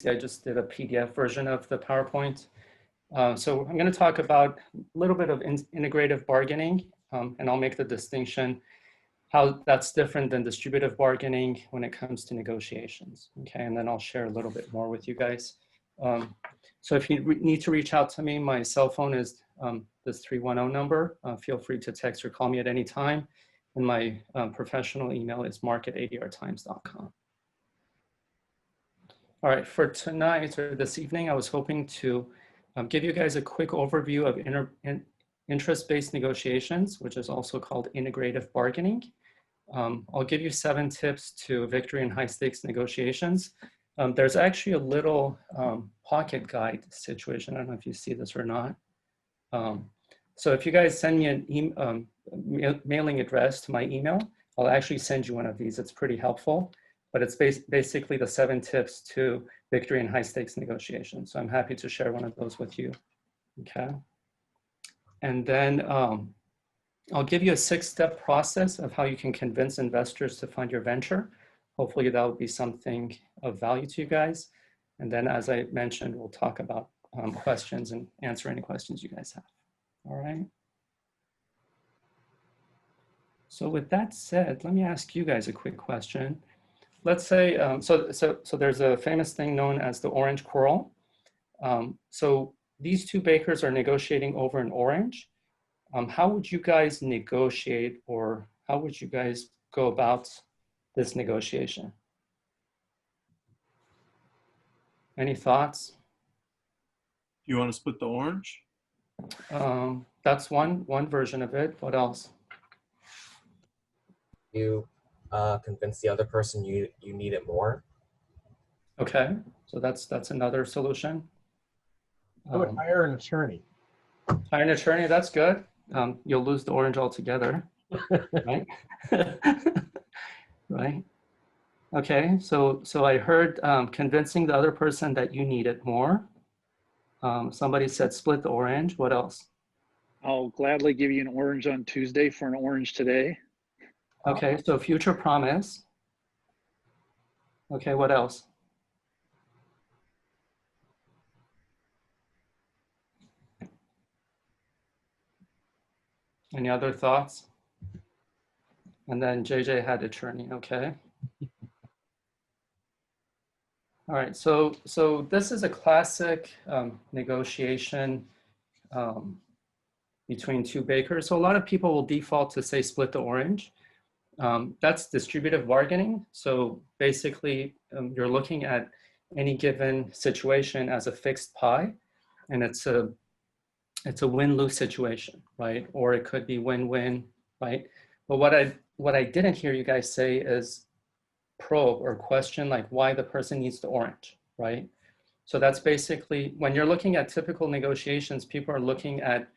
I just did a PDF version of the PowerPoint. So I'm going to talk about a little bit of integrative bargaining, and I'll make the distinction how that's different than distributive bargaining when it comes to negotiations. Okay, and then I'll share a little bit more with you guys. So if you need to reach out to me, my cell phone is this 310 number. Feel free to text or call me at any time. And my professional email is mark@adrtimes.com. All right, for tonight or this evening, I was hoping to give you guys a quick overview of interest-based negotiations, which is also called integrative bargaining. I'll give you 7 tips to victory in high-stakes negotiations. There's actually a little pocket guide situation. I don't know if you see this or not. So if you guys send me an mailing address to my email, I'll actually send you one of these. It's pretty helpful, but it's basically the 7 tips to victory in high-stakes negotiations. So I'm happy to share one of those with you, okay? And then I'll give you a 6-step process of how you can convince investors to fund your venture. Hopefully that will be something of value to you guys. And then, as I mentioned, we'll talk about questions and answer any questions you guys have. All right. So with that said, let me ask you guys a quick question. Let's say, so there's a famous thing known as the orange quarrel. So these 2 bakers are negotiating over an orange. How would you guys negotiate, or how would you guys go about this negotiation? Any thoughts? You want to split the orange? That's one version of it. What else? You convince the other person you need it more. Okay, so that's another solution. I would hire an attorney. Hire an attorney, that's good. You'll lose the orange altogether, right? Right. Okay, so I heard convincing the other person that you need it more. Somebody said split the orange. What else? I'll gladly give you an orange on Tuesday for an orange today. Okay, so future promise. Okay, what else? Any other thoughts? And then JJ had attorney, okay. All right, so this is a classic negotiation between 2 bakers. So a lot of people will default to say split the orange. That's distributive bargaining. So basically you're looking at any given situation as a fixed pie, and it's a win-lose situation, right? Or it could be win-win, right? But what I didn't hear you guys say is probe or question, like why the person needs the orange, right? So that's basically, when you're looking at typical negotiations, people are looking at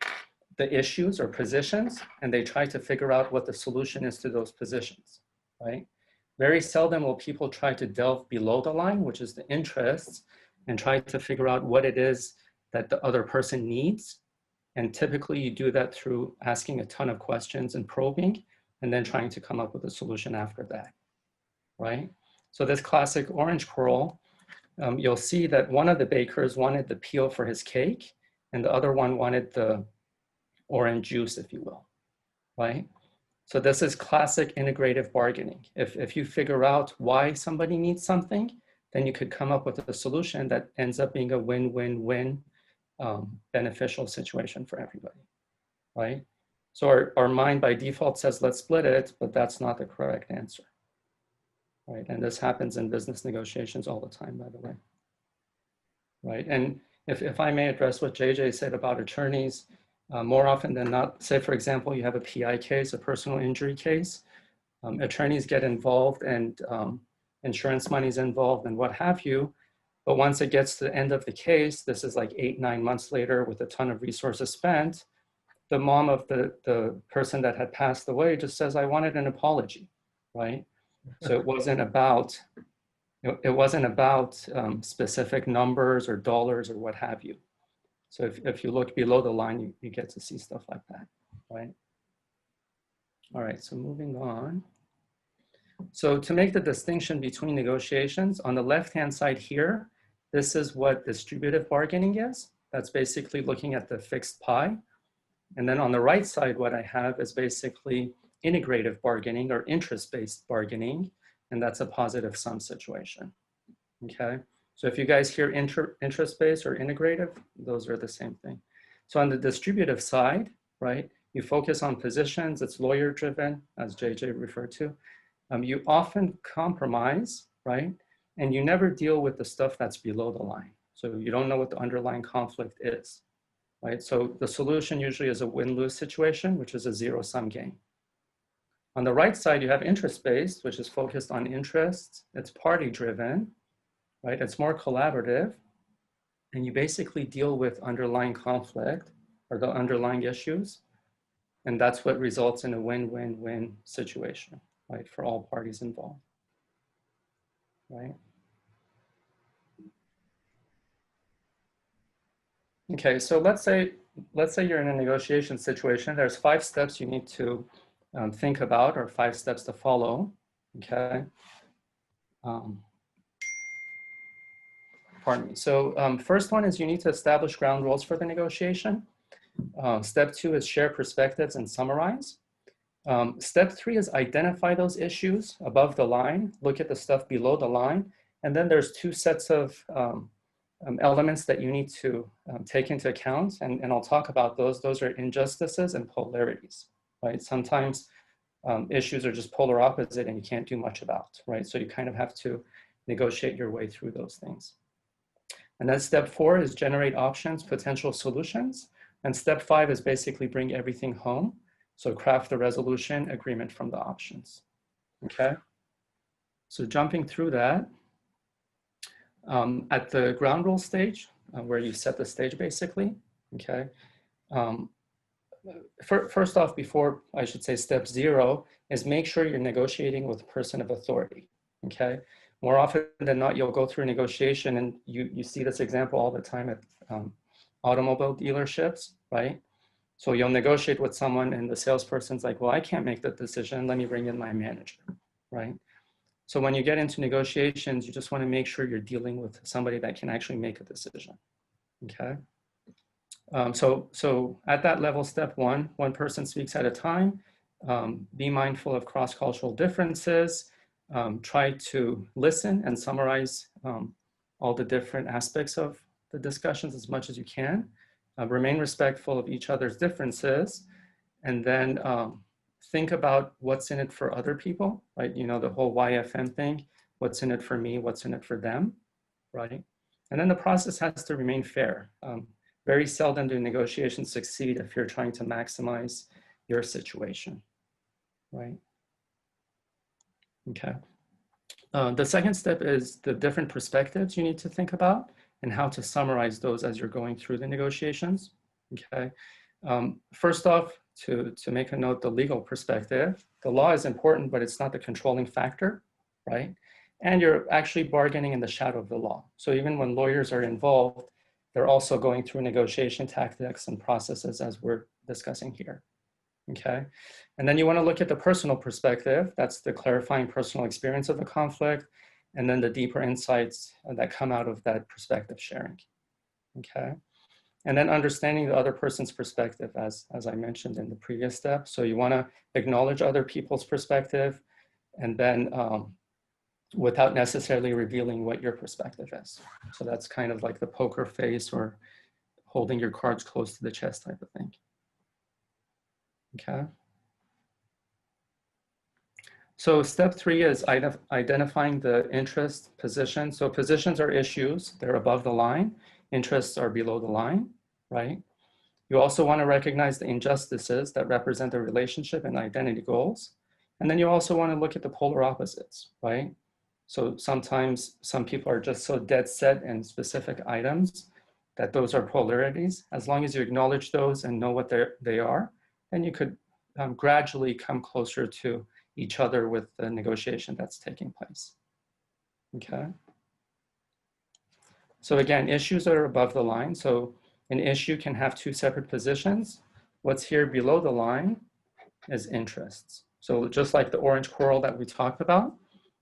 the issues or positions, and they try to figure out what the solution is to those positions, right? Very seldom will people try to delve below the line, which is the interests, and try to figure out what it is that the other person needs. And typically you do that through asking a ton of questions and probing, and then trying to come up with a solution after that, right? So this classic orange quarrel, you'll see that one of the bakers wanted the peel for his cake, and the other one wanted the orange juice, if you will, right? So this is classic integrative bargaining. If you figure out why somebody needs something, then you could come up with a solution that ends up being a win-win-win beneficial situation for everybody, right? So our mind by default says, let's split it, but that's not the correct answer, right? And this happens in business negotiations all the time, by the way, right? And if I may address what JJ said about attorneys, more often than not, say for example, you have a PI case, a personal injury case, attorneys get involved and insurance money's involved and what have you. But once it gets to the end of the case, this is like 8-9 months later with a ton of resources spent, the mom of the person that had passed away just says, I wanted an apology, right? So it wasn't about specific numbers or dollars or what have you. So if you look below the line, you get to see stuff like that, right? All right, so moving on. So to make the distinction between negotiations, on the left-hand side here, This is what distributive bargaining is. That's basically looking at the fixed pie. And then on the right side, what I have is basically integrative bargaining or interest-based bargaining, and that's a positive sum situation, okay? So if you guys hear interest-based or integrative, those are the same thing. So on the distributive side, right, you focus on positions, it's lawyer-driven, as JJ referred to. You often compromise, right? And you never deal with the stuff that's below the line. So you don't know what the underlying conflict is, right? So the solution usually is a win-lose situation, which is a zero-sum game. On the right side, you have interest-based, which is focused on interests. It's party-driven, right? It's more collaborative. And you basically deal with underlying conflict or the underlying issues. And that's what results in a win-win-win situation, right? For all parties involved, right? Okay, so let's say you're in a negotiation situation. There's 5 steps you need to think about, or 5 steps to follow, okay? Pardon me. So first one is you need to establish ground rules for the negotiation. Step 2 is share perspectives and summarize. Step 3 is identify those issues above the line, look at the stuff below the line, and then there's 2 sets of elements that you need to take into account, and I'll talk about those. Those are injustices and polarities, right? Sometimes issues are just polar opposite and you can't do much about, right? So you kind of have to negotiate your way through those things. And then step 4 is generate options, potential solutions. And step 5 is basically bring everything home. So craft the resolution agreement from the options, okay? So jumping through that, at the ground rule stage, where you set the stage basically, okay? First off, before I should say step 0, is make sure you're negotiating with a person of authority, okay? More often than not, you'll go through a negotiation, and you see this example all the time at automobile dealerships, right? So you'll negotiate with someone and the salesperson's like, well, I can't make the decision, let me bring in my manager, right? So when you get into negotiations, you just want to make sure you're dealing with somebody that can actually make a decision, okay? So at that level, step 1, one person speaks at a time. Be mindful of cross-cultural differences. Try to listen and summarize all the different aspects of the discussions as much as you can. Remain respectful of each other's differences, and then think about what's in it for other people, right? You know, the whole YFM thing, what's in it for me, what's in it for them, right? And then the process has to remain fair. Very seldom do negotiations succeed if you're trying to maximize your situation, right? Okay. The second step is the different perspectives you need to think about and how to summarize those as you're going through the negotiations, okay? First off, to make a note, the legal perspective, the law is important, but it's not the controlling factor, right? And you're actually bargaining in the shadow of the law. So even when lawyers are involved, they're also going through negotiation tactics and processes as we're discussing here, okay? And then you want to look at the personal perspective. That's the clarifying personal experience of the conflict, and then the deeper insights that come out of that perspective sharing, okay? And then understanding the other person's perspective, as I mentioned in the previous step. So you want to acknowledge other people's perspective, and then without necessarily revealing what your perspective is. So that's kind of like the poker face or holding your cards close to the chest type of thing. Okay. So step 3 is identifying the interest position. So positions are issues, they're above the line. Interests are below the line, right? You also want to recognize the injustices that represent the relationship and identity goals. And then you also want to look at the polar opposites, right? So sometimes some people are just so dead set in specific items that those are polarities. As long as you acknowledge those and know what they are, then you could gradually come closer to each other with the negotiation that's taking place, okay? So again, issues are above the line. So an issue can have 2 separate positions. What's here below the line is interests. So just like the orange coral that we talked about,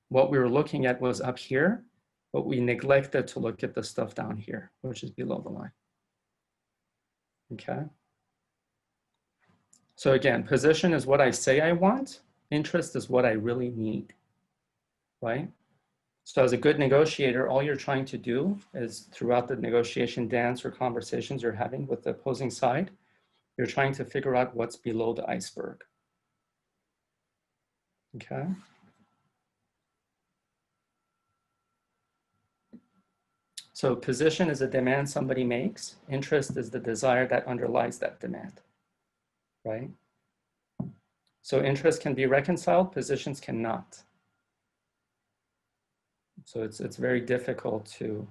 what we were looking at was up here, but we neglected to look at the stuff down here, which is below the line. Okay. So again, position is what I say I want. Interest is what I really need, right? So as a good negotiator, all you're trying to do is throughout the negotiation dance or conversations you're having with the opposing side, you're trying to figure out what's below the iceberg. Okay. So position is a demand somebody makes. Interest is the desire that underlies that demand, right? So interest can be reconciled, positions cannot. So it's very difficult to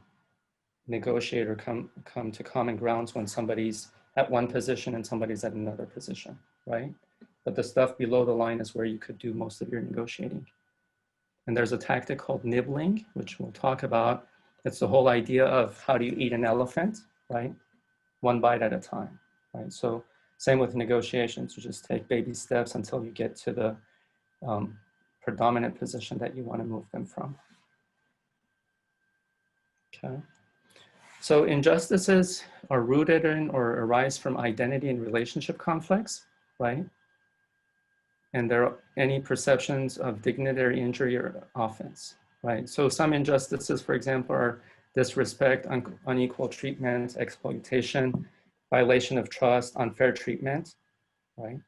negotiate or come to common grounds when somebody's at one position and somebody's at another position, right? But the stuff below the line is where you could do most of your negotiating. And there's a tactic called nibbling, which we'll talk about. It's the whole idea of how do you eat an elephant, right? One bite at a time, right? So same with negotiations, you just take baby steps until you get to the predominant position that you want to move them from. Okay. So injustices are rooted in or arise from identity and relationship conflicts, right? And there are any perceptions of dignitary injury or offense, right? So some injustices, for example, are disrespect, unequal treatment, exploitation, violation of trust, unfair treatment, right?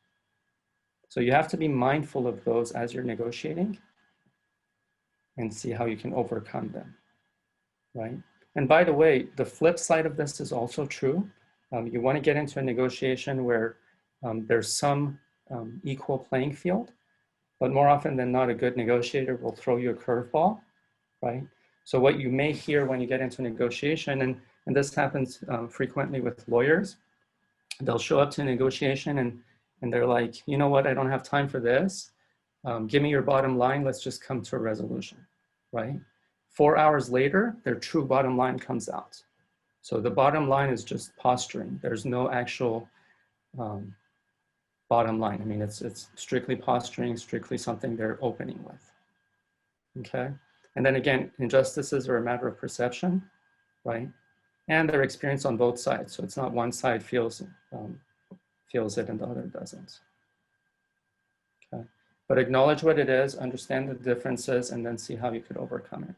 So you have to be mindful of those as you're negotiating and see how you can overcome them, right? And by the way, the flip side of this is also true. You want to get into a negotiation where there's some equal playing field, but more often than not, a good negotiator will throw you a curveball, right? So what you may hear when you get into negotiation, and this happens frequently with lawyers, they'll show up to negotiation and they're like, you know what, I don't have time for this. Give me your bottom line, let's just come to a resolution, right? 4 hours later, their true bottom line comes out. So the bottom line is just posturing. There's no actual bottom line. I mean, it's strictly posturing, strictly something they're opening with, okay? And then again, injustices are a matter of perception, right? And they're experienced on both sides. So it's not one side feels it and the other doesn't, okay? But acknowledge what it is, understand the differences, and then see how you could overcome it.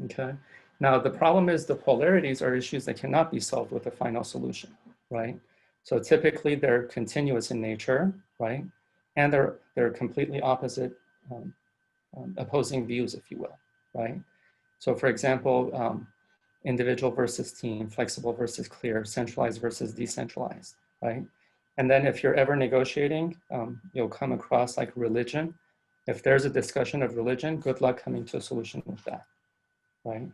Okay. Now, the problem is the polarities are issues that cannot be solved with a final solution, right? So typically they're continuous in nature, right? And they're completely opposite, opposing views, if you will, right? So for example, individual versus team, flexible versus clear, centralized versus decentralized, right? And then if you're ever negotiating, you'll come across like religion. If there's a discussion of religion, good luck coming to a solution with that, right?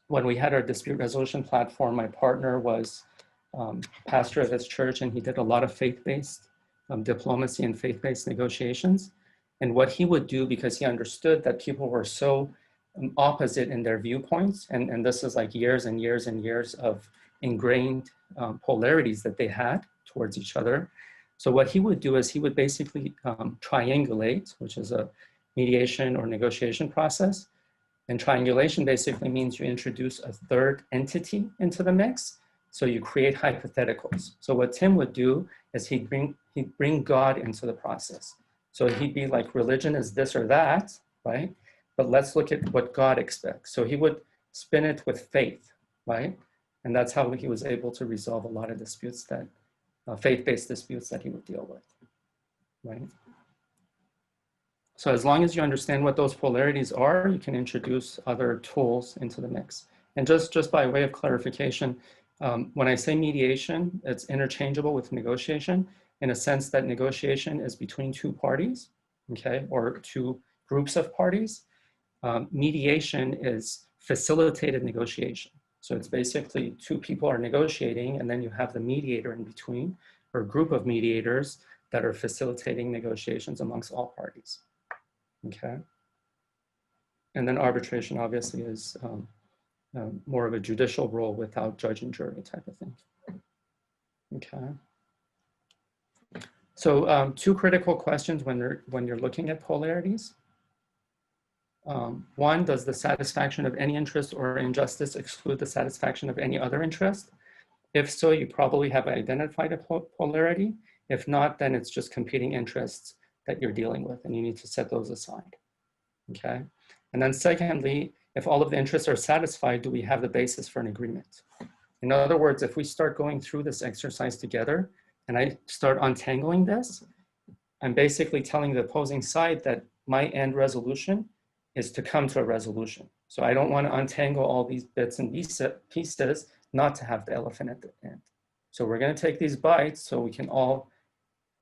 When we had our dispute resolution platform, my partner was pastor of his church, and he did a lot of faith-based diplomacy and faith-based negotiations. And what he would do, because he understood that people were so opposite in their viewpoints, and this is like years and years and years of ingrained polarities that they had towards each other. So what he would do is he would basically triangulate, which is a mediation or negotiation process. And triangulation basically means you introduce a third entity into the mix. So you create hypotheticals. So what Tim would do is he'd bring God into the process. So he'd be like, religion is this or that, right? But let's look at what God expects. So he would spin it with faith, right? And that's how he was able to resolve a lot of disputes that, faith-based disputes that he would deal with, right? So as long as you understand what those polarities are, you can introduce other tools into the mix. And just by way of clarification, when I say mediation, it's interchangeable with negotiation in a sense that negotiation is between two parties, okay, or two groups of parties. Mediation is facilitated negotiation. So it's basically two people are negotiating and then you have the mediator in between, or a group of mediators that are facilitating negotiations amongst all parties. Okay. And then arbitration obviously is more of a judicial role without judge and jury type of thing. Okay. So two critical questions when you're looking at polarities. One, does the satisfaction of any interest or injustice exclude the satisfaction of any other interest? If so, you probably have identified a polarity. If not, then it's just competing interests that you're dealing with, and you need to set those aside, okay? And then secondly, if all of the interests are satisfied, do we have the basis for an agreement? In other words, if we start going through this exercise together and I start untangling this, I'm basically telling the opposing side that my end resolution is to come to a resolution. So I don't want to untangle all these bits and pieces not to have the elephant at the end. So we're going to take these bites so we can all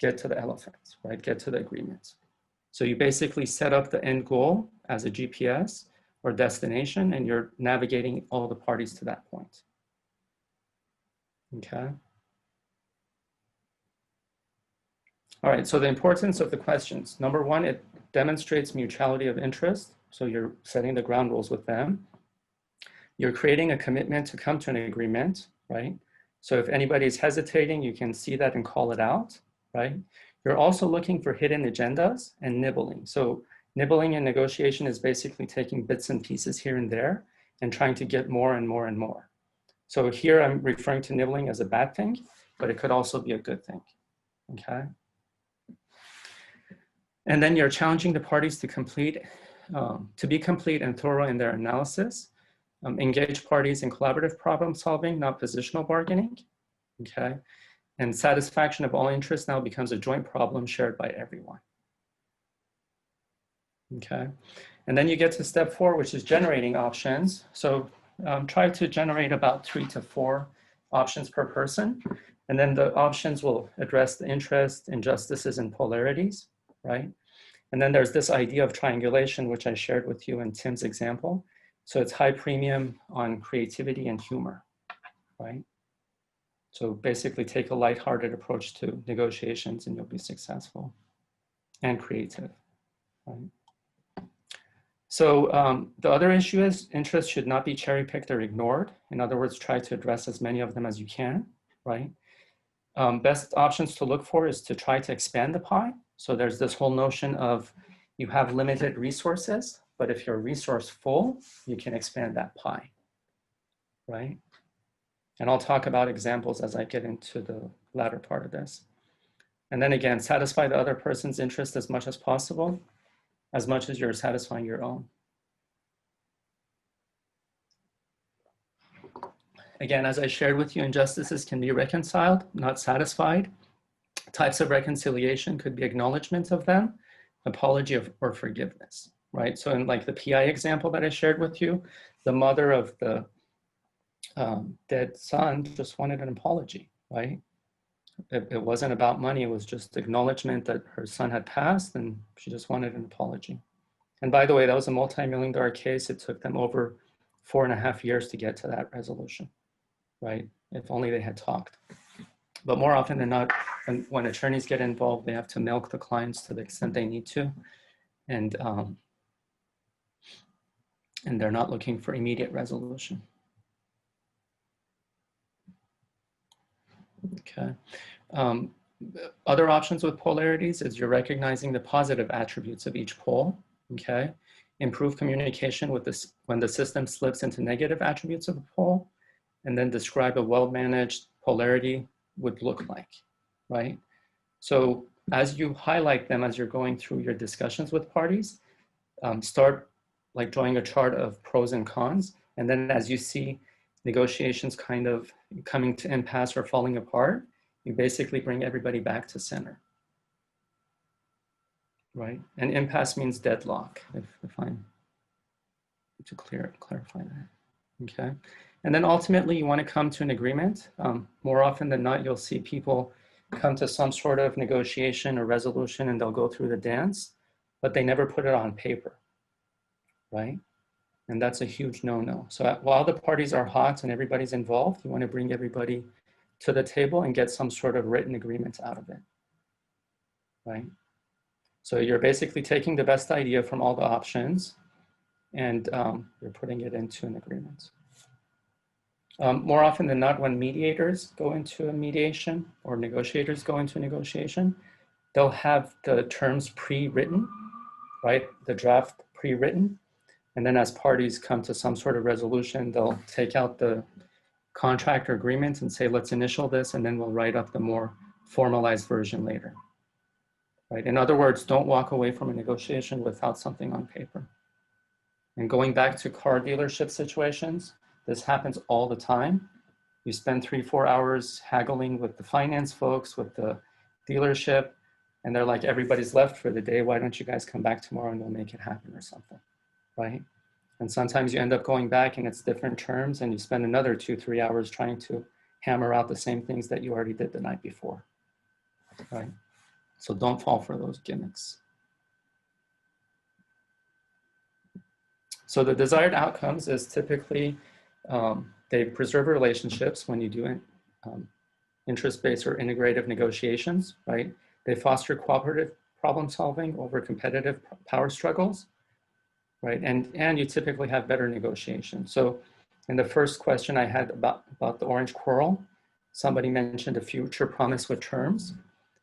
get to the elephant, right? Get to the agreement. So you basically set up the end goal as a GPS or destination, and you're navigating all the parties to that point. Okay. All right, so the importance of the questions. Number one, it demonstrates mutuality of interest. So you're setting the ground rules with them. You're creating a commitment to come to an agreement, right? So if anybody's hesitating, you can see that and call it out, right? You're also looking for hidden agendas and nibbling. So nibbling in negotiation is basically taking bits and pieces here and there and trying to get more and more and more. So here I'm referring to nibbling as a bad thing, but it could also be a good thing, okay? And then you're challenging the parties to be complete and thorough in their analysis. Engage parties in collaborative problem solving, not positional bargaining, okay? And satisfaction of all interests now becomes a joint problem shared by everyone, okay? And then you get to step 4, which is generating options. So try to generate about 3 to 4 options per person. And then the options will address the interests, injustices, and polarities, right? And then there's this idea of triangulation, which I shared with you in Tim's example. So it's high premium on creativity and humor, right? So basically take a lighthearted approach to negotiations and you'll be successful and creative, right? So the other issue is interests should not be cherry-picked or ignored. In other words, try to address as many of them as you can, right? Best options to look for is to try to expand the pie. So there's this whole notion of you have limited resources, but if you're resourceful, you can expand that pie, right? And I'll talk about examples as I get into the latter part of this. And then again, satisfy the other person's interest as much as possible, as much as you're satisfying your own. Again, as I shared with you, injustices can be reconciled, not satisfied. Types of reconciliation could be acknowledgement of them, apology or forgiveness, right? So in like the PI example that I shared with you, the mother of the dead son just wanted an apology, right? It wasn't about money, it was just acknowledgement that her son had passed and she just wanted an apology. And by the way, that was a multi-million-dollar case. It took them over 4.5 years to get to that resolution, right? If only they had talked. But more often than not, when attorneys get involved, they have to milk the clients to the extent they need to. And they're not looking for immediate resolution. Okay. Other options with polarities is you're recognizing the positive attributes of each pole, okay? Improve communication with this when the system slips into negative attributes of a pole, and then describe a well-managed polarity would look like, right? So as you highlight them, as you're going through your discussions with parties, start like drawing a chart of pros and cons. And then as you see negotiations kind of coming to impasse or falling apart, you basically bring everybody back to center, right? And impasse means deadlock, if I'm to clarify that, okay? And then ultimately you want to come to an agreement. More often than not, you'll see people come to some sort of negotiation or resolution and they'll go through the dance, but they never put it on paper, right? And that's a huge no-no. So while the parties are hot and everybody's involved, you want to bring everybody to the table and get some sort of written agreement out of it, right? So you're basically taking the best idea from all the options and you're putting it into an agreement. More often than not, when mediators go into a mediation or negotiators go into a negotiation, they'll have the terms pre-written, right? The draft pre-written. And then as parties come to some sort of resolution, they'll take out the contract or agreement and say, let's initial this, and then we'll write up the more formalized version later. Right? In other words, don't walk away from a negotiation without something on paper. And going back to car dealership situations, this happens all the time. You spend 3-4 hours haggling with the finance folks, with the dealership, and they're like, everybody's left for the day. Why don't you guys come back tomorrow and we'll make it happen or something, right? And sometimes you end up going back and it's different terms and you spend another 2-3 hours trying to hammer out the same things that you already did the night before, right? So don't fall for those gimmicks. So the desired outcomes is typically, they preserve relationships when you do interest-based or integrative negotiations, right? They foster cooperative problem solving over competitive power struggles, right? And you typically have better negotiation. So in the first question I had about the orange quarrel, somebody mentioned a future promise with terms.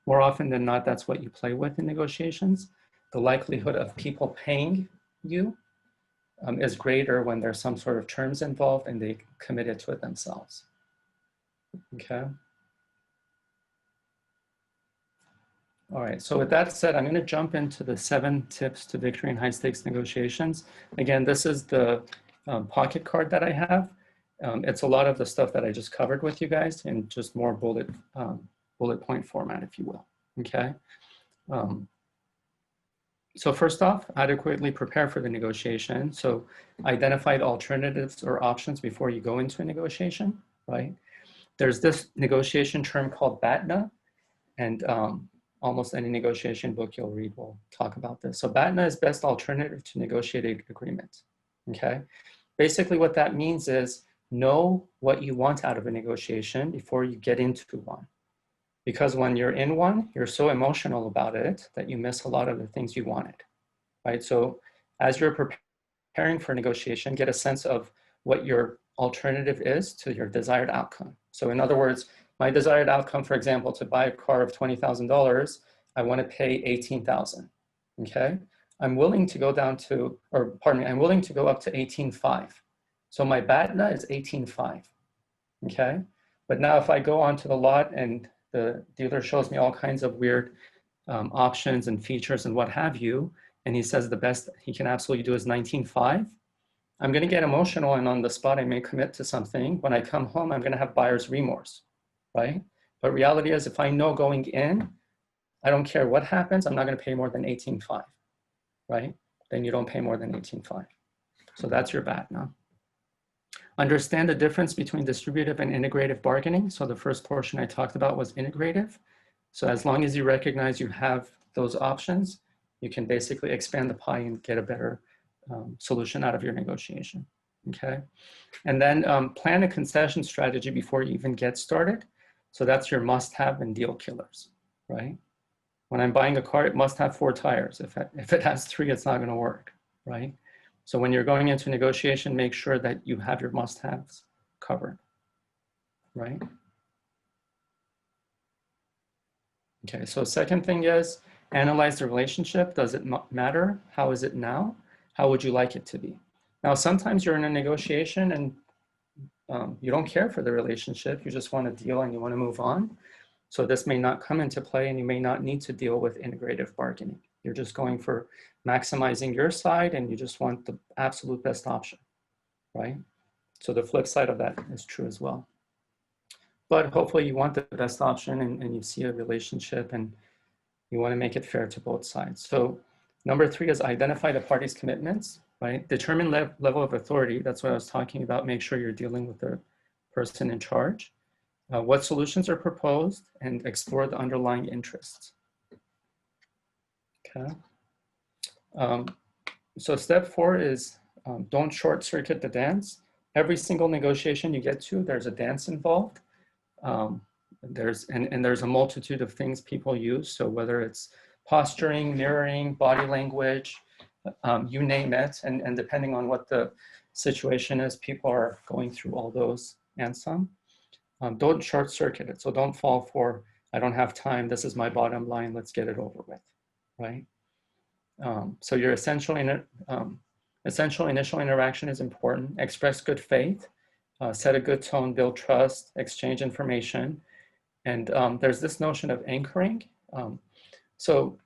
More often than not, that's what you play with in negotiations. The likelihood of people paying you is greater when there's some sort of terms involved and they committed to it themselves, okay? All right, so with that said, I'm gonna jump into the 7 tips to victory in high stakes negotiations. Again, this is the pocket card that I have. It's a lot of the stuff that I just covered with you guys in just more bullet point format, if you will, okay? So first off, adequately prepare for the negotiation. So identify the alternatives or options before you go into a negotiation, right? There's this negotiation term called BATNA, and almost any negotiation book you'll read will talk about this. So BATNA is best alternative to negotiated agreement, okay? Basically what that means is know what you want out of a negotiation before you get into one. Because when you're in one, you're so emotional about it that you miss a lot of the things you wanted, right? So as you're preparing for negotiation, get a sense of what your alternative is to your desired outcome. So in other words, my desired outcome, for example, to buy a car of $20,000, I want to pay $18,000, okay? I'm willing to go down to, or pardon me, I'm willing to go up to $18,500. So my BATNA is $18,500, okay? But now if I go onto the lot and the dealer shows me all kinds of weird options and features and what have you, and he says the best he can absolutely do is $19,500, I'm gonna get emotional, and on the spot I may commit to something. When I come home, I'm gonna have buyer's remorse, right? But reality is, if I know going in, I don't care what happens, I'm not gonna pay more than $18,500, right? Then you don't pay more than $18,500. So that's your BATNA. Understand the difference between distributive and integrative bargaining. So the first portion I talked about was integrative. So as long as you recognize you have those options, you can basically expand the pie and get a better solution out of your negotiation, okay? And then plan a concession strategy before you even get started. So that's your must-have and deal killers, right? When I'm buying a car, it must have 4 tires. If it has 3, it's not gonna work, right? So when you're going into negotiation, make sure that you have your must-haves covered, right? Okay, so second thing is analyze the relationship. Does it matter? How is it now? How would you like it to be? Now, sometimes you're in a negotiation and you don't care for the relationship. You just want a deal and you want to move on. So this may not come into play and you may not need to deal with integrative bargaining. You're just going for maximizing your side and you just want the absolute best option, right? So the flip side of that is true as well. But hopefully you want the best option and you see a relationship and you want to make it fair to both sides. So number 3 is identify the parties' commitments, right? Determine level of authority. That's what I was talking about. Make sure you're dealing with the person in charge. What solutions are proposed and explore the underlying interests. Okay. So step 4 is don't short circuit the dance. Every single negotiation you get to, there's a dance involved. There's a multitude of things people use. So whether it's posturing, mirroring, body language, you name it. And depending on what the situation is, people are going through all those and some. Don't short circuit it. So don't fall for, I don't have time. This is my bottom line. Let's get it over with, right? So you're essentially Essential initial interaction is important. Express good faith, set a good tone, build trust, exchange information. And there's this notion of anchoring. So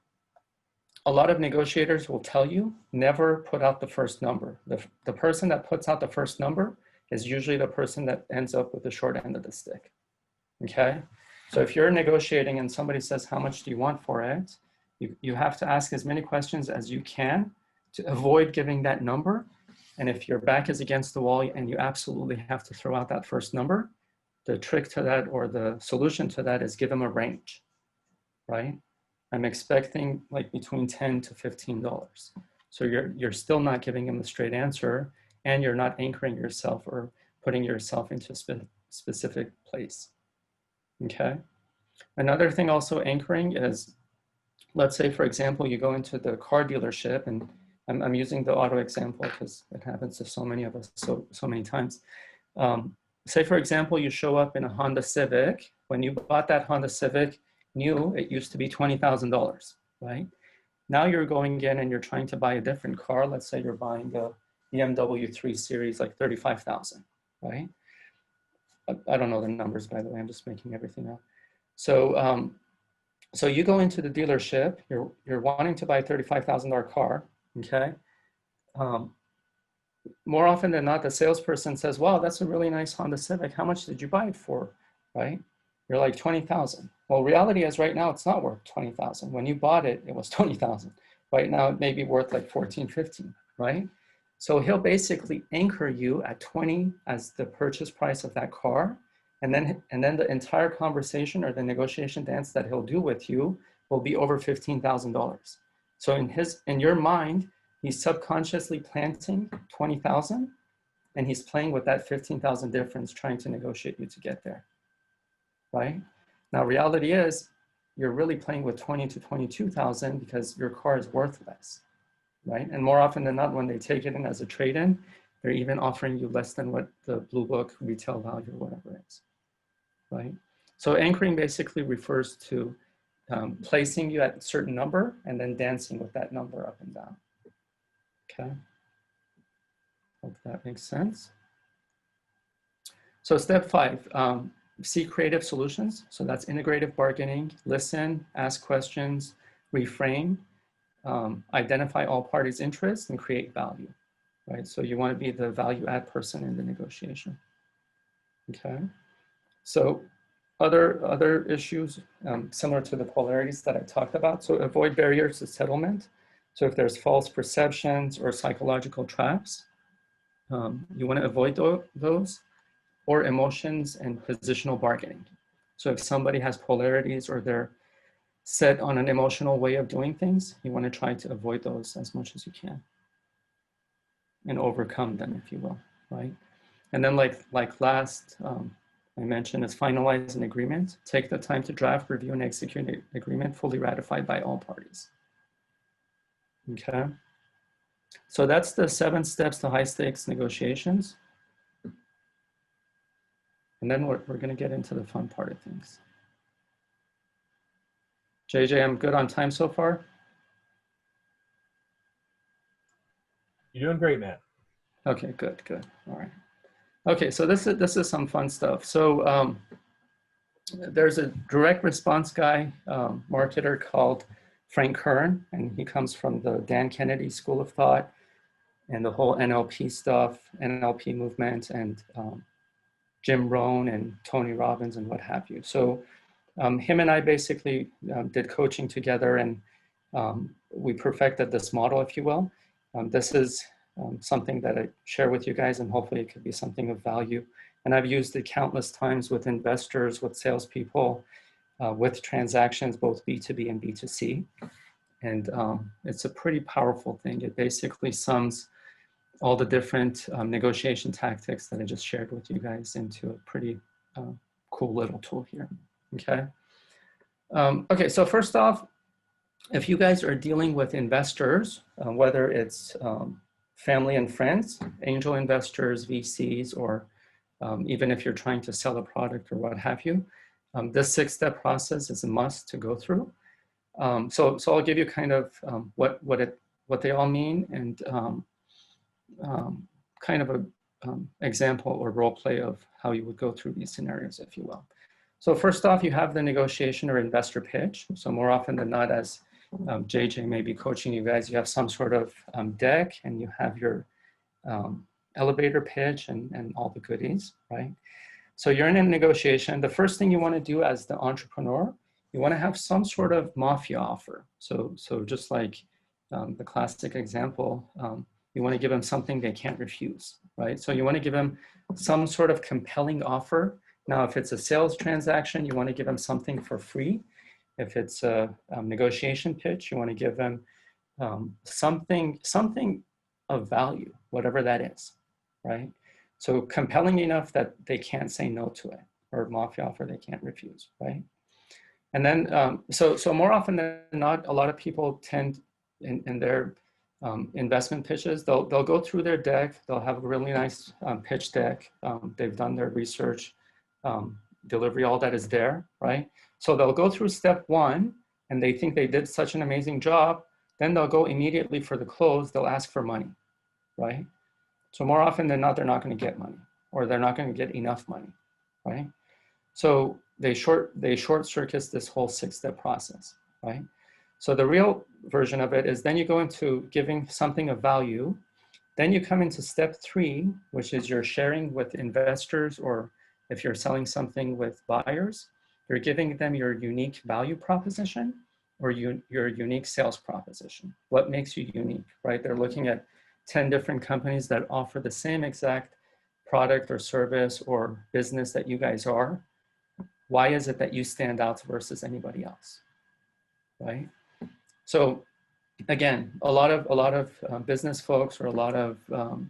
a lot of negotiators will tell you, never put out the first number. The person that puts out the first number is usually the person that ends up with the short end of the stick, okay? So if you're negotiating and somebody says, how much do you want for it? You have to ask as many questions as you can to avoid giving that number. And if your back is against the wall and you absolutely have to throw out that first number, the trick to that, or the solution to that, is give them a range, right? I'm expecting like between $10 to $15. So you're still not giving them a straight answer, and you're not anchoring yourself or putting yourself into a specific place, okay? Another thing also anchoring is, let's say, for example, you go into the car dealership, and I'm using the auto example because it happens to so many of us so many times. Say, for example, you show up in a Honda Civic. When you bought that Honda Civic new, it used to be $20,000, right? Now you're going in and you're trying to buy a different car. Let's say you're buying the BMW 3 Series, like $35,000, right? I don't know the numbers, by the way. I'm just making everything up. So, so you go into the dealership. You're wanting to buy a $35,000 car, okay? More often than not, the salesperson says, wow, that's a really nice Honda Civic. How much did you buy it for, right? You're like, 20,000. Well, reality is right now, it's not worth 20,000. When you bought it, it was 20,000. Right now, it may be worth like 14, 15, right? So he'll basically anchor you at 20 as the purchase price of that car. And then the entire conversation or the negotiation dance that he'll do with you will be over $15,000. So in your mind, he's subconsciously planting 20,000, and he's playing with that 15,000 difference, trying to negotiate you to get there, right? Now, reality is you're really playing with 20 to 22,000 because your car is worth less, right? And more often than not, when they take it in as a trade-in, they're even offering you less than what the Blue Book retail value or whatever is, right? So anchoring basically refers to placing you at a certain number and then dancing with that number up and down. Okay, hope that makes sense. So step 5, seek creative solutions. So that's integrative bargaining. Listen, ask questions, reframe, identify all parties' interests, and create value, right? So you want to be the value add person in the negotiation. Okay, so other issues similar to the polarities that I talked about. So avoid barriers to settlement. So if there's false perceptions or psychological traps, you want to avoid those, or emotions and positional bargaining. So if somebody has polarities or they're set on an emotional way of doing things, you want to try to avoid those as much as you can and overcome them, if you will, right? And then like last, I mentioned, is finalize an agreement. Take the time to draft, review, and execute an agreement fully ratified by all parties. Okay, so that's the 7 steps to high stakes negotiations. And then we're going to get into the fun part of things. JJ, I'm good on time so far? You're doing great, man. Okay, good. All right. Okay, so this is some fun stuff. So there's a direct response guy, marketer called Frank Kern, and he comes from the Dan Kennedy School of Thought and the whole NLP stuff, NLP movement, and Jim Rohn and Tony Robbins and what have you. So him and I basically did coaching together, and we perfected this model, if you will. This is something that I share with you guys, and hopefully it could be something of value. And I've used it countless times with investors, with salespeople, with transactions, both B2B and B2C. And it's a pretty powerful thing. It basically sums all the different negotiation tactics that I just shared with you guys into a pretty cool little tool here, okay? Okay, so first off, if you guys are dealing with investors, whether it's family and friends, angel investors, VCs, or even if you're trying to sell a product or what have you, this 6-step process is a must to go through. So I'll give you kind of what they all mean, and kind of a example or role play of how you would go through these scenarios, if you will. So first off, you have the negotiation or investor pitch. So more often than not, as JJ may be coaching you guys, you have some sort of deck and you have your elevator pitch and all the goodies, right? So you're in a negotiation. The first thing you want to do as the entrepreneur, you want to have some sort of Mafia offer. So just like the classic example, you want to give them something they can't refuse, right? So you want to give them some sort of compelling offer. Now, if it's a sales transaction, you want to give them something for free. If it's a negotiation pitch, you want to give them something of value, whatever that is, right? So compelling enough that they can't say no to it, or Mafia offer they can't refuse, right? And then, so more often than not, a lot of people tend in their investment pitches, they'll go through their deck, they'll have a really nice pitch deck, they've done their research, delivery, all that is there, right? So they'll go through step one and they think they did such an amazing job, then they'll go immediately for the close, they'll ask for money, right? So more often than not, they're not going to get money, or they're not going to get enough money, right? So they short circuit this whole 6-step process, right? So the real version of it is then you go into giving something of value. Then you come into step 3, which is you're sharing with investors, or if you're selling something with buyers, you're giving them your unique value proposition or your unique sales proposition. What makes you unique, right? They're looking at 10 different companies that offer the same exact product or service or business that you guys are. Why is it that you stand out versus anybody else, right? So again, a lot of business folks or a lot of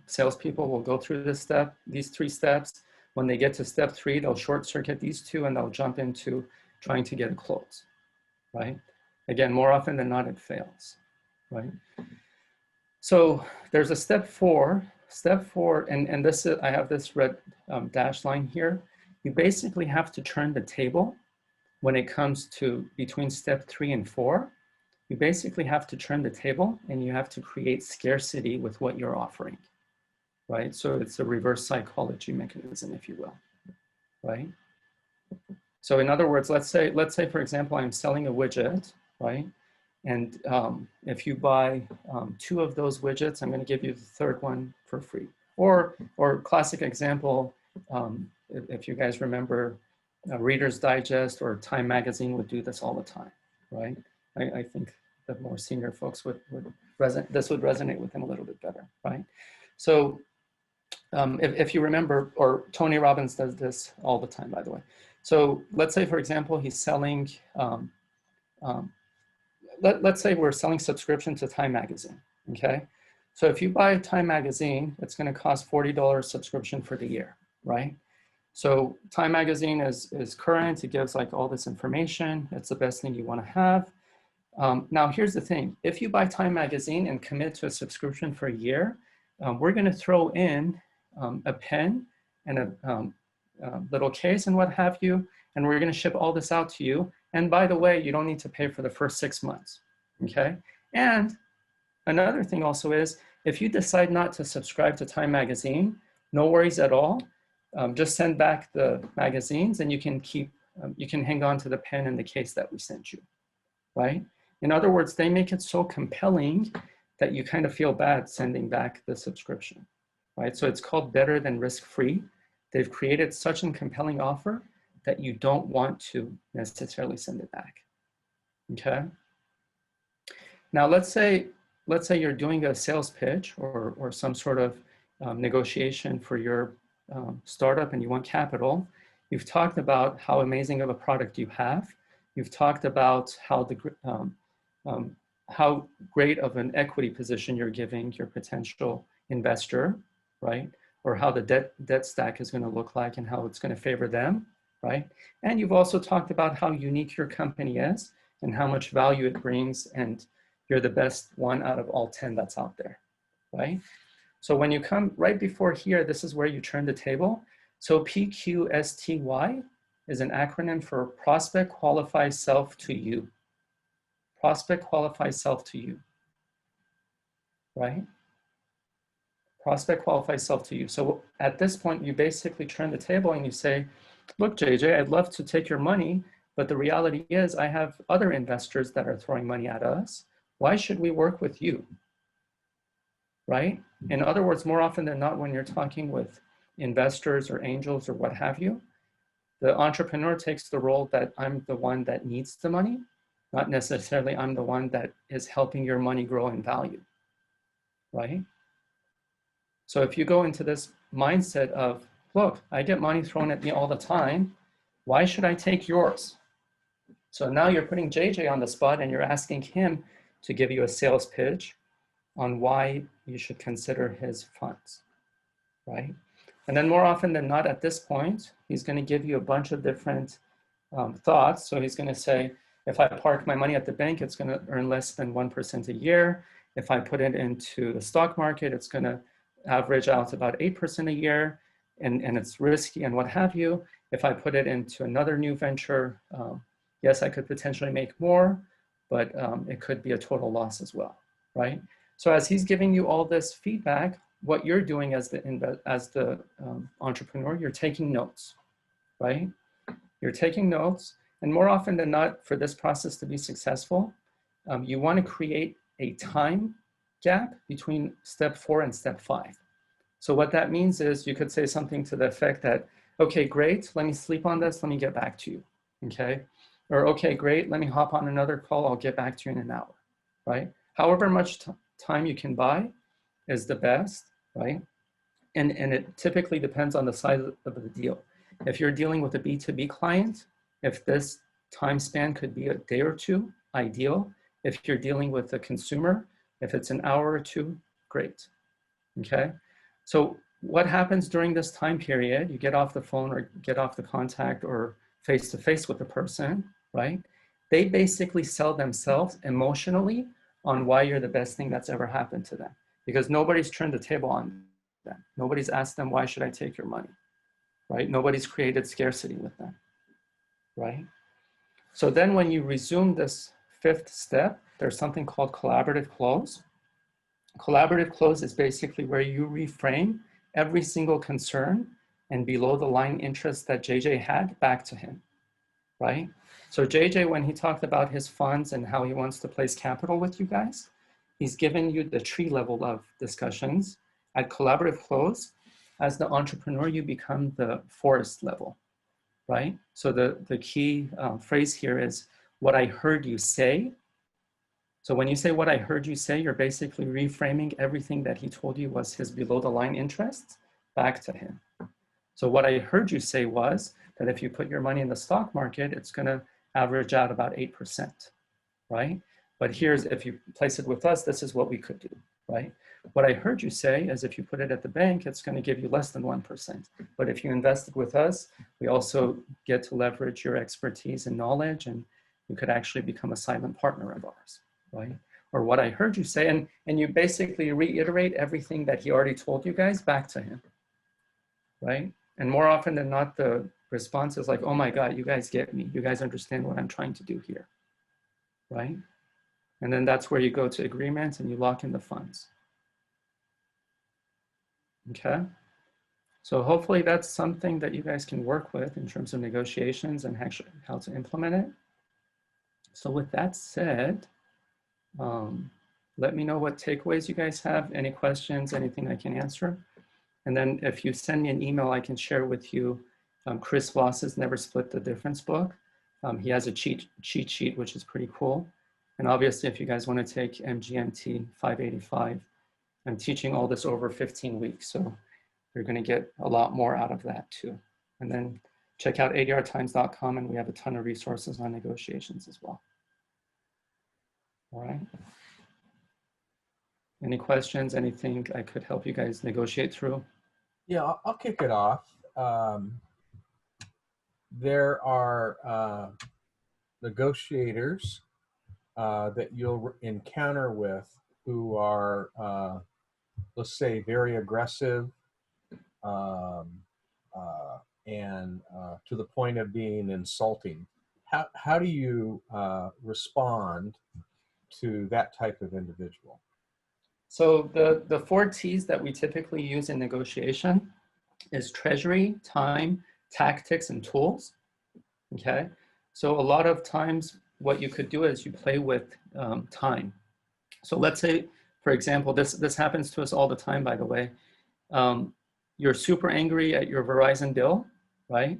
salespeople will go through these 3 steps. When they get to step 3, they'll short circuit these 2 and they'll jump into trying to get a close, right? Again, more often than not, it fails, right? So there's a step 4, and this is, I have this red dashed line here. You basically have to turn the table when it comes to between step 3 and 4. You basically have to turn the table and you have to create scarcity with what you're offering, right? So it's a reverse psychology mechanism, if you will, right? So in other words, let's say for example, I'm selling a widget, right? And if you buy 2 of those widgets, I'm going to give you the 3rd one for free. Or classic example, if you guys remember, Reader's Digest or Time Magazine would do this all the time, right? I think the more senior folks this would resonate with them a little bit better, right? So if you remember, or Tony Robbins does this all the time, by the way. So let's say, for example, he's selling, let's say we're selling subscription to Time Magazine, okay? So if you buy Time Magazine, it's gonna cost $40 subscription for the year, right? So Time Magazine is current, it gives like all this information, it's the best thing you wanna have. Now here's the thing, if you buy Time Magazine and commit to a subscription for a year, we're gonna throw in a pen and a little case and what have you, and we're gonna ship all this out to you. And by the way, you don't need to pay for the first 6 months, okay? And another thing also is, if you decide not to subscribe to Time Magazine, no worries at all. Just send back the magazines and you can hang on to the pen and the case that we sent you, right? In other words, they make it so compelling that you kind of feel bad sending back the subscription, right? So it's called better than risk-free. They've created such a compelling offer that you don't want to necessarily send it back, okay? Now let's say you're doing a sales pitch or some sort of negotiation for your startup and you want capital. You've talked about how amazing of a product you have. You've talked about how how great of an equity position you're giving your potential investor, right? Or how the debt stack is going to look like and how it's going to favor them, right? And you've also talked about how unique your company is and how much value it brings, and you're the best one out of all 10 that's out there, right? So when you come right before here, this is where you turn the table. So PQSTY is an acronym for Prospect Qualifies Self to You. Prospect qualifies self to you, right? prospect qualifies self to you. So at this point, you basically turn the table and you say, look, JJ, I'd love to take your money, but the reality is I have other investors that are throwing money at us. Why should we work with you? Right? In other words, more often than not, when you're talking with investors or angels or what have you, the entrepreneur takes the role that I'm the one that needs the money, not necessarily I'm the one that is helping your money grow in value, right? So if you go into this mindset of, look, I get money thrown at me all the time, why should I take yours? So now you're putting JJ on the spot and you're asking him to give you a sales pitch on why you should consider his funds, right? And then more often than not at this point, he's going to give you a bunch of different thoughts. So he's going to say, if I park my money at the bank, it's going to earn less than 1% a year. If I put it into the stock market, it's going to average out about 8% a year, and it's risky and what have you. If I put it into another new venture, yes, I could potentially make more, but it could be a total loss as well, right? So as he's giving you all this feedback, what you're doing as the entrepreneur, you're taking notes, right? You're taking notes, and more often than not, for this process to be successful, you want to create a time gap between step 4 and step 5. So what that means is you could say something to the effect that, okay, great, let me sleep on this, let me get back to you, okay? Or okay, great, let me hop on another call, I'll get back to you in an hour, right? However much time you can buy is the best, right? And it typically depends on the size of the deal. If you're dealing with a B2B client, if this time span could be a day or two, ideal. If you're dealing with a consumer, if it's an hour or two, great, okay? So what happens during this time period, you get off the phone or get off the contact or face-to-face with the person, right? They basically sell themselves emotionally on why you're the best thing that's ever happened to them, because nobody's turned the table on them. Nobody's asked them, why should I take your money, right? Nobody's created scarcity with them, right? So then when you resume this 5th step, there's something called collaborative close. Collaborative close is basically where you reframe every single concern and below the line interest that JJ had back to him, right? So JJ, when he talked about his funds and how he wants to place capital with you guys, he's given you the tree level of discussions. At collaborative close, as the entrepreneur, you become the forest level, right? So the key phrase here is what I heard you say. So when you say what I heard you say, you're basically reframing everything that he told you was his below the line interests back to him. So what I heard you say was that if you put your money in the stock market, it's going to average out about 8%, right? But here's, if you place it with us, this is what we could do, right? What I heard you say is if you put it at the bank, it's going to give you less than 1%. But if you invested with us, we also get to leverage your expertise and knowledge, and you could actually become a silent partner of ours, right? Or what I heard you say, and you basically reiterate everything that he already told you guys back to him, right? And more often than not, the response is like, oh my God, you guys get me. You guys understand what I'm trying to do here, right? And then that's where you go to agreements and you lock in the funds. Okay, so hopefully that's something that you guys can work with in terms of negotiations and actually how to implement it. So with that said, let me know what takeaways you guys have, any questions, anything I can answer. And then if you send me an email, I can share with you Chris Voss's Never Split the Difference book. He has a cheat sheet, which is pretty cool. And obviously, if you guys want to take MGMT 585, I'm teaching all this over 15 weeks. So you're going to get a lot more out of that too. And then check out adrtimes.com, and we have a ton of resources on negotiations as well. All right. Any questions, anything I could help you guys negotiate through? Yeah, I'll kick it off. There are negotiators that you'll encounter with who are, let's say, very aggressive and to the point of being insulting. How do you respond to that type of individual? So the four T's that we typically use in negotiation is treasury, time, tactics, and tools. Okay. So a lot of times what you could do is you play with time. So let's say, for example, this happens to us all the time, by the way. You're super angry at your Verizon bill, right?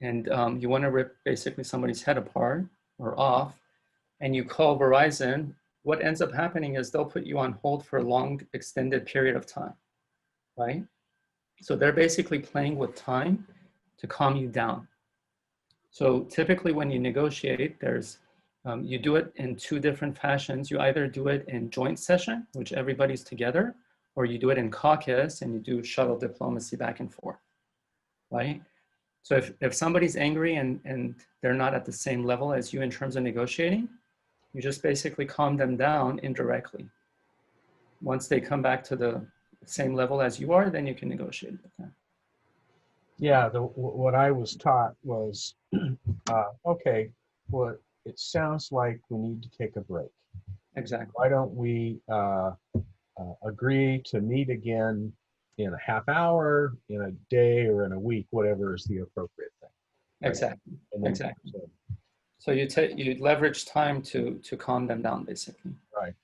And you want to rip basically somebody's head apart or off, and you call Verizon. What ends up happening is they'll put you on hold for a long extended period of time, right? So they're basically playing with time to calm you down. So typically when you negotiate, you do it in two different fashions. You either do it in joint session, which everybody's together, or you do it in caucus and you do shuttle diplomacy back and forth, right? So if somebody's angry and they're not at the same level as you in terms of negotiating, you just basically calm them down indirectly. Once they come back to the same level as you are, then you can negotiate with them. Yeah, what I was taught was, okay, well, it sounds like we need to take a break. Exactly. Why don't we agree to meet again in a half hour, in a day, or in a week, whatever is the appropriate thing. Right? Exactly. And then, Exactly. So you leverage time to calm them down, basically. Right.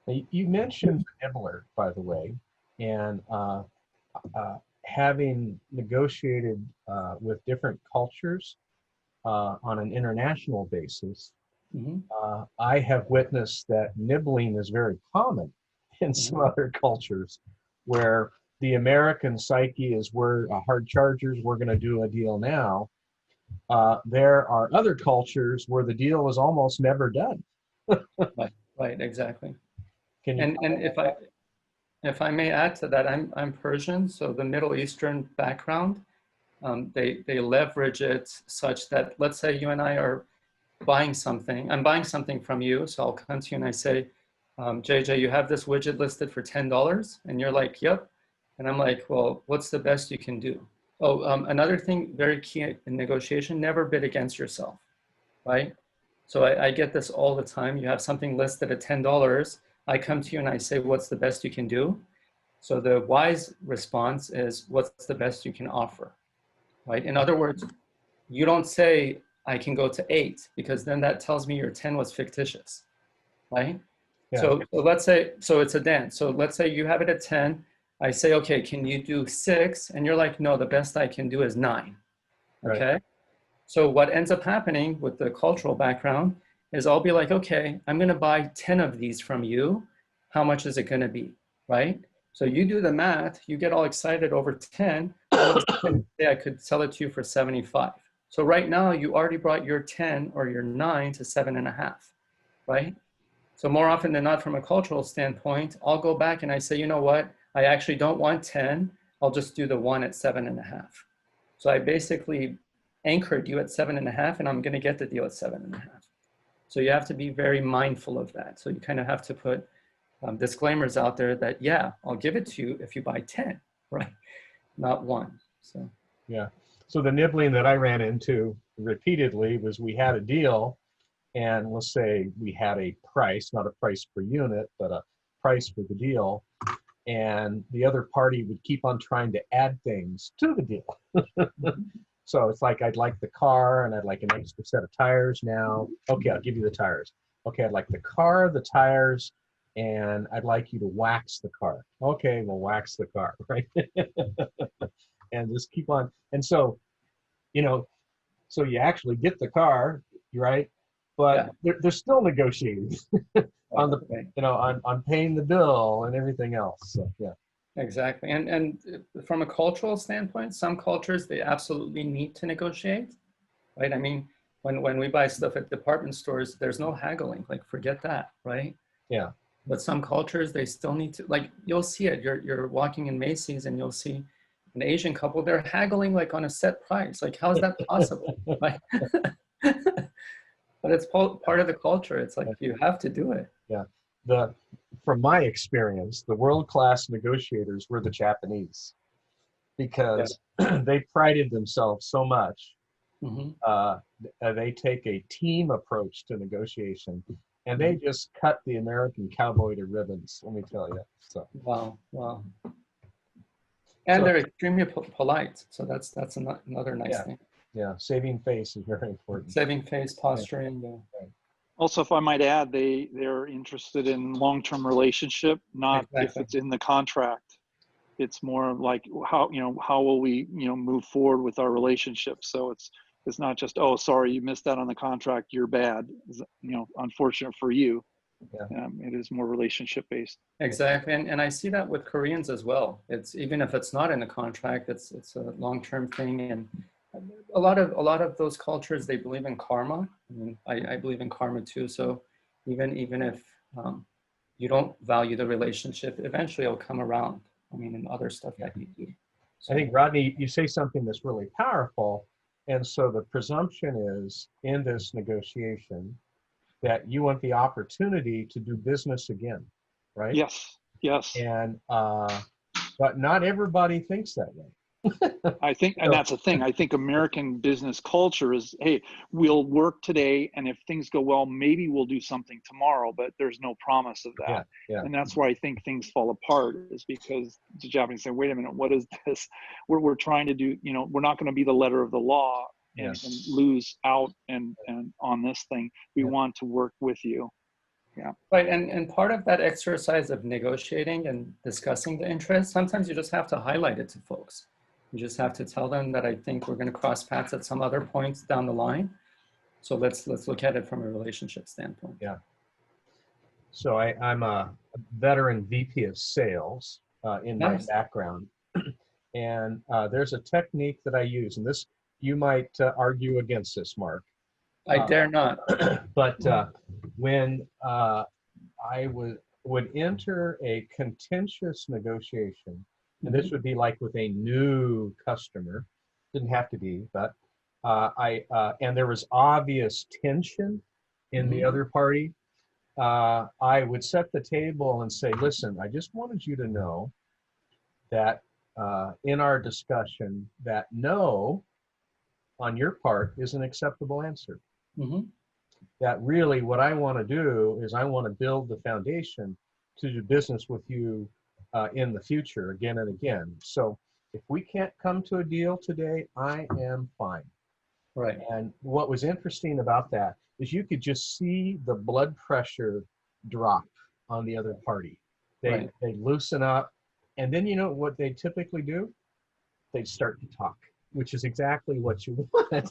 Now, you mentioned Nibbler, by the way, and having negotiated with different cultures on an international basis, Mm-hmm. I have witnessed that nibbling is very common in some other cultures, where the American psyche is we're hard chargers, we're going to do a deal now. There are other cultures where the deal is almost never done. Right, exactly. Can you And if I may add to that, I'm Persian, so the Middle Eastern background, they leverage it such that, let's say you and I are buying something. I'm buying something from you, so I'll come to you and I say, JJ, you have this widget listed for $10, and you're like, yep. And I'm like, well, what's the best you can do? Oh, another thing very key in negotiation, never bid against yourself, right? So I get this all the time. You have something listed at $10. I come to you and I say, what's the best you can do? So the wise response is, what's the best you can offer, right? In other words, you don't say, I can go to 8, because then that tells me your 10 was fictitious, right? Yeah. So let's say, so it's a dance. So let's say you have it at 10. I say, okay, can you do 6? And you're like, no, the best I can do is 9, okay? Right. So what ends up happening with the cultural background is I'll be like, okay, I'm gonna buy 10 of these from you. How much is it gonna be, right? So you do the math, you get all excited over 10, say I could sell it to you for 75. So right now you already brought your 10 or your 9 to 7.5, right? So more often than not, from a cultural standpoint, I'll go back and I say, you know what? I actually don't want 10. I'll just do the 1 at 7.5. So I basically anchored you at 7.5, and I'm going to get the deal at 7.5. So you have to be very mindful of that. So you kind of have to put disclaimers out there that, yeah, I'll give it to you if you buy 10, right? Not 1. So Yeah. So the nibbling that I ran into repeatedly was, we had a deal, and let's say we had a price, not a price per unit, but a price for the deal. And the other party would keep on trying to add things to the deal. So it's like, I'd like the car and I'd like an extra set of tires now. Okay, I'll give you the tires. Okay, I'd like the car, the tires, and I'd like you to wax the car. Okay, we'll wax the car, right? And just keep on. And so, so you actually get the car, right? But they're still negotiating on the, on paying the bill and everything else. So, yeah. Exactly. And from a cultural standpoint, some cultures, they absolutely need to negotiate, right? I mean, when we buy stuff at department stores, there's no haggling, like forget that, right? Yeah. But some cultures, they still need to, like, you'll see it. You're walking in Macy's and you'll see an Asian couple, they're haggling like on a set price. Like, how is that possible, right? But it's part of the culture. It's like, you have to do it. Yeah. From my experience, the world-class negotiators were the Japanese, because they prided themselves so much. Mm-hmm. They take a team approach to negotiation, and they just cut the American cowboy to ribbons, let me tell you. So Wow, wow. And So- they're extremely polite, so that's another nice Yeah. thing. yeah, saving face is very important. Saving face, posturing. Also, if I might add, they're interested in long-term relationship, not if Exactly. it's in the contract. It's more like how will we move forward with our relationship. So it's not just, oh, sorry, you missed out on the contract, you're bad. Unfortunate for you. Yeah. It is more relationship based. Exactly, and I see that with Koreans as well. It's even if it's not in the contract, it's a long-term thing, and a lot of those cultures, they believe in karma. I mean, I believe in karma too. So even if you don't value the relationship, eventually it'll come around. I mean, in other stuff that you do. So, I think, Rodney, you say something that's really powerful. And so the presumption is in this negotiation that you want the opportunity to do business again, right? Yes. And, but not everybody thinks that way. I think, and that's the thing. I think American business culture is, hey, we'll work today, and if things go well, maybe we'll do something tomorrow, but there's no promise of that. Yeah. And that's why I think things fall apart, is because the Japanese say, wait a minute, what is this? We're trying to do, we're not going to be the letter of the law and lose out and on this thing. We want to work with you. Yeah. Right, and part of that exercise of negotiating and discussing the interest, sometimes you just have to highlight it to folks. You just have to tell them that I think we're going to cross paths at some other points down the line. So let's look at it from a relationship standpoint. Yeah. So I'm a veteran VP of sales in my background. And there's a technique that I use, and this, you might argue against this, Mark. I dare not. But when I would enter a contentious negotiation, and this would be like with a new customer, didn't have to be, but and there was obvious tension in the other party, I would set the table and say, listen, I just wanted you to know that in our discussion, that no on your part is an acceptable answer. That really what I want to do is I want to build the foundation to do business with you in the future again and again. So if we can't come to a deal today, I am fine. Right. And what was interesting about that is you could just see the blood pressure drop on the other party. They loosen up, and then you know what they typically do? They start to talk, which is exactly what you want.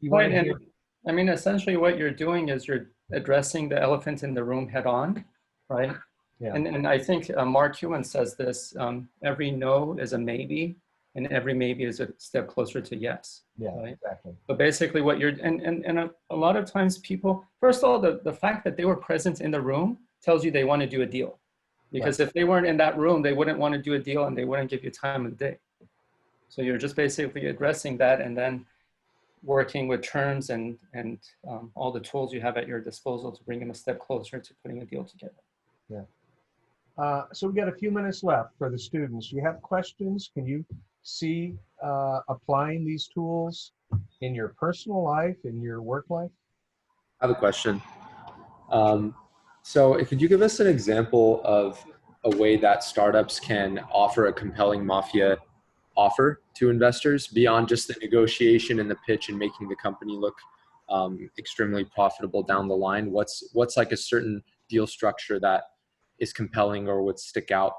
You want to hear. I mean, essentially what you're doing is you're addressing the elephant in the room head on, right? Yeah. And I think Mark Hewan says this, every no is a maybe, and every maybe is a step closer to yes. Yeah, right? exactly. But basically what you're, and a lot of times people, first of all, the fact that they were present in the room tells you they want to do a deal. Because if they weren't in that room, they wouldn't want to do a deal and they wouldn't give you time of the day. So you're just basically addressing that and then working with terms and all the tools you have at your disposal to bring them a step closer to putting a deal together. Yeah. So we got a few minutes left for the students. Do you have questions? Can you see applying these tools in your personal life, in your work life? I have a question. So could you give us an example of a way that startups can offer a compelling Mafia offer to investors beyond just the negotiation and the pitch and making the company look extremely profitable down the line? What's like a certain deal structure that is compelling or would stick out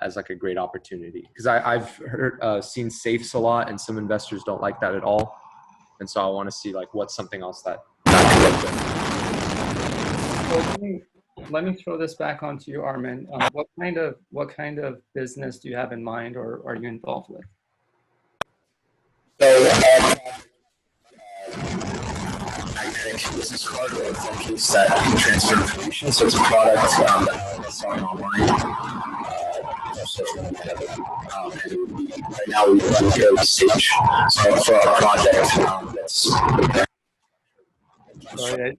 as like a great opportunity? Because I've seen safes a lot, and some investors don't like that at all. And so I want to see like what's something else that Well, let me throw this back onto you, Armin. What kind of business do you have in mind, or are you involved with? So, magnetic business card or a phone case that can transfer information. So it's a product that's selling online. Right now we've done a early stage. So for our project, that's. Sorry,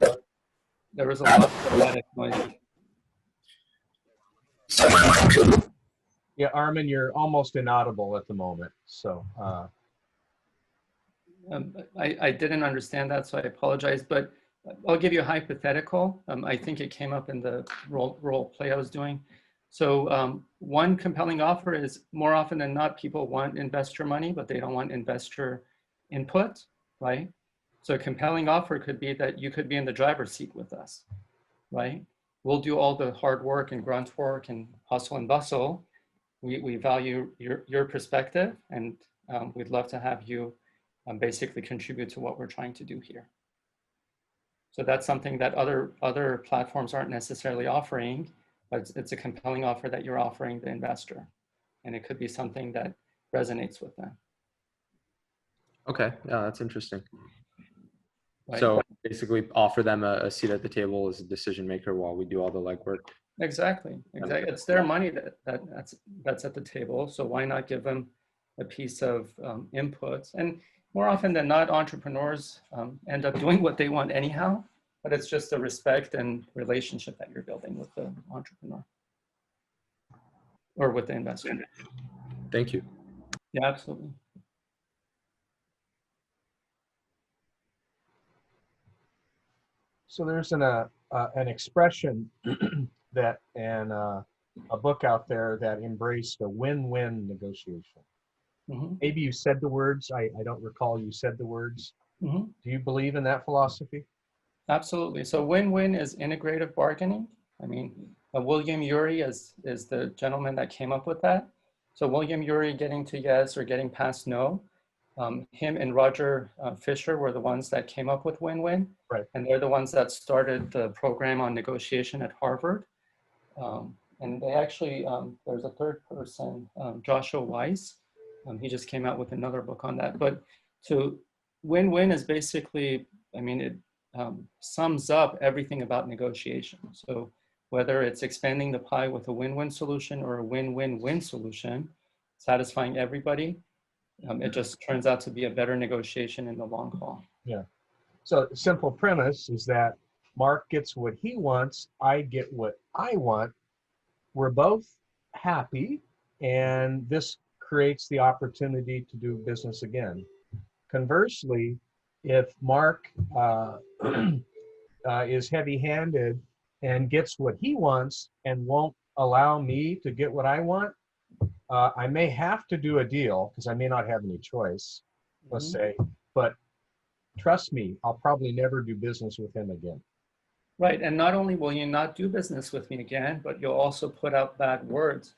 there was a lot of noise. Yeah, Armin, you're almost inaudible at the moment. So I didn't understand that, so I apologize. But I'll give you a hypothetical. I think it came up in the role play I was doing. So one compelling offer is more often than not, people want investor money, but they don't want investor input, right? So a compelling offer could be that you could be in the driver's seat with us, right? We'll do all the hard work and grunt work and hustle and bustle. We value your perspective, and we'd love to have you basically contribute to what we're trying to do here. So that's something that other platforms aren't necessarily offering, but it's a compelling offer that you're offering the investor. And it could be something that resonates with them. Okay, yeah, that's interesting. Right? So basically offer them a seat at the table as a decision maker while we do all the legwork. Exactly. It's their money that's at the table. So why not give them a piece of input? And more often than not, entrepreneurs end up doing what they want anyhow, but it's just a respect and relationship that you're building with the entrepreneur or with the investor. Thank you. Yeah, absolutely. So there's an expression that and a book out there that embraced a win-win negotiation. Mm-hmm. Maybe you said the words. I don't recall you said the words. Mm-hmm. Do you believe in that philosophy? Absolutely. So win-win is integrative bargaining. I mean, William Ury is the gentleman that came up with that. So William Ury getting to yes or getting past no. Him and Roger Fisher were the ones that came up with win-win. Right. And they're the ones that started the program on negotiation at Harvard. And they actually, there's a third person, Joshua Weiss. He just came out with another book on that. But to win-win is basically, I mean, it sums up everything about negotiation. So whether it's expanding the pie with a win-win solution or a win-win-win solution, satisfying everybody, it just turns out to be a better negotiation in the long haul. Yeah. So the simple premise is that Mark gets what he wants, I get what I want. We're both happy, and this creates the opportunity to do business again. Conversely, if Mark is heavy-handed and gets what he wants and won't allow me to get what I want, I may have to do a deal because I may not have any choice, let's say, but trust me, I'll probably never do business with him again. Right, and not only will you not do business with me again, but you'll also put out bad words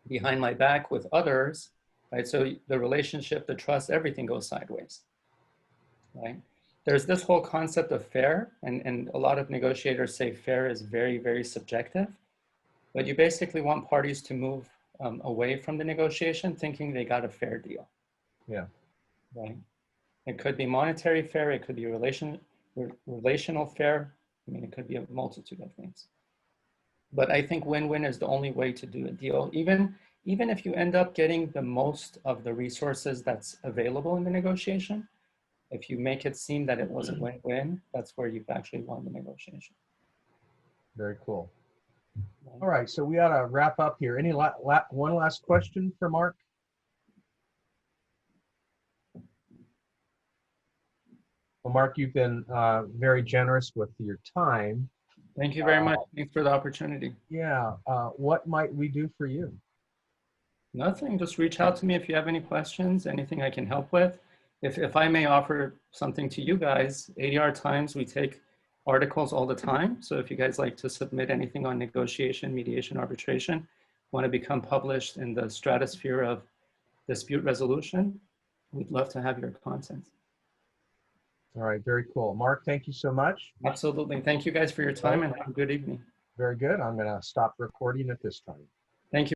behind my back with others, right? So the relationship, the trust, everything goes sideways, right? There's this whole concept of fair, and a lot of negotiators say fair is very, very subjective, but you basically want parties to move away from the negotiation thinking they got a fair deal. Yeah. Right? It could be monetary fair, it could be relational fair. I mean, it could be a multitude of things. But I think win-win is the only way to do a deal. Even if you end up getting the most of the resources that's available in the negotiation, if you make it seem that it was a win-win, that's where you've actually won the negotiation. Very cool. All right, so we ought to wrap up here. Any one last question for Mark? Well, Mark, you've been very generous with your time. Thank you very much. Thanks for the opportunity. Yeah, what might we do for you? Nothing, just reach out to me if you have any questions, anything I can help with. If I may offer something to you guys, ADR Times, we take articles all the time. So if you guys like to submit anything on negotiation, mediation, arbitration, want to become published in the stratosphere of dispute resolution, we'd love to have your content. All right, very cool. Mark, thank you so much. Absolutely. Thank you guys for your time and have a good evening. Very good. I'm going to stop recording at this time. Thank you.